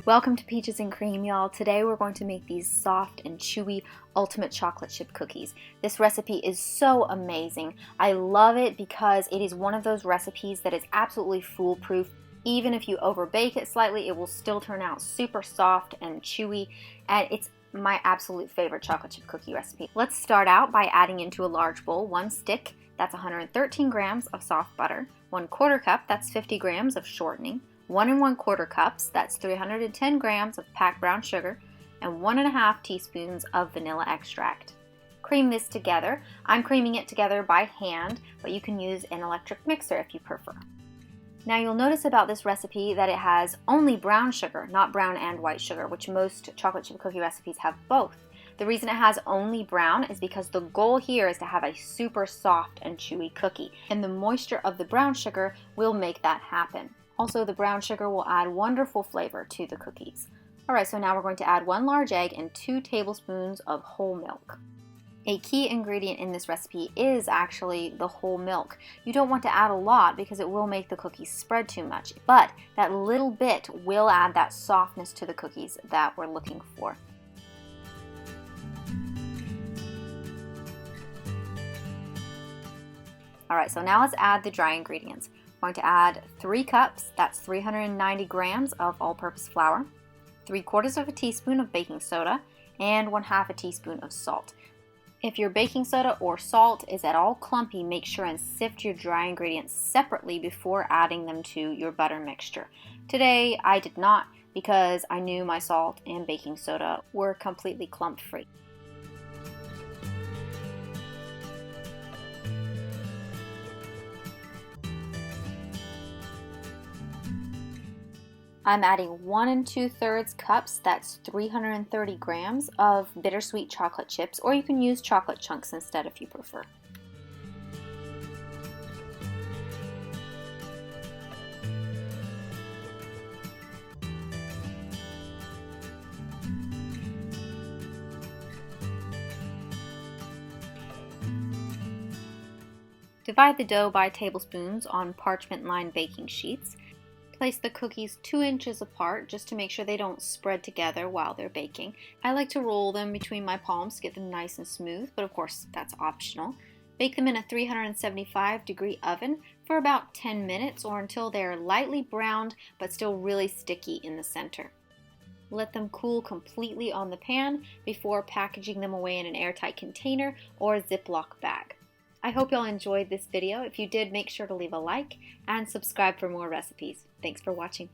Welcome to Peaches and Cream, y'all. Today we're going to make these soft and chewy ultimate chocolate chip cookies. This recipe is so amazing. I love it because it is one of those recipes that is absolutely foolproof. Even if you overbake it slightly, it will still turn out super soft and chewy, and it's my absolute favorite chocolate chip cookie recipe. Let's start out by adding into a large bowl 1 stick, that's 113 grams of soft butter, 1/4 cup, that's 50 grams of shortening, 1 1/4 cups, that's 310 grams of packed brown sugar, and 1 1/2 teaspoons of vanilla extract. Cream this together. I'm creaming it together by hand, but you can use an electric mixer if you prefer. Now you'll notice about this recipe that it has only brown sugar, not brown and white sugar, which most chocolate chip cookie recipes have both. The reason it has only brown is because the goal here is to have a super soft and chewy cookie, and the moisture of the brown sugar will make that happen. Also, the brown sugar will add wonderful flavor to the cookies. Alright, so now we're going to add 1 large egg and 2 tablespoons of whole milk. A key ingredient in this recipe is actually the whole milk. You don't want to add a lot because it will make the cookies spread too much, but that little bit will add that softness to the cookies that we're looking for. Alright, so now let's add the dry ingredients. I'm going to add 3 cups, that's 390 grams of all-purpose flour, 3/4 of a teaspoon of baking soda, and 1/2 a teaspoon of salt. If your baking soda or salt is at all clumpy, make sure and sift your dry ingredients separately before adding them to your butter mixture. Today I did not because I knew my salt and baking soda were completely clump free. I'm adding 1 2/3 cups, that's 330 grams of bittersweet chocolate chips, or you can use chocolate chunks instead if you prefer. Divide the dough by tablespoons on parchment-lined baking sheets. Place the cookies 2 inches apart just to make sure they don't spread together while they're baking. I like to roll them between my palms to get them nice and smooth, but of course that's optional. Bake them in a 375-degree oven for about 10 minutes or until they're lightly browned but still really sticky in the center. Let them cool completely on the pan before packaging them away in an airtight container or a Ziploc bag. I hope y'all enjoyed this video. If you did, make sure to leave a like and subscribe for more recipes. Thanks for watching.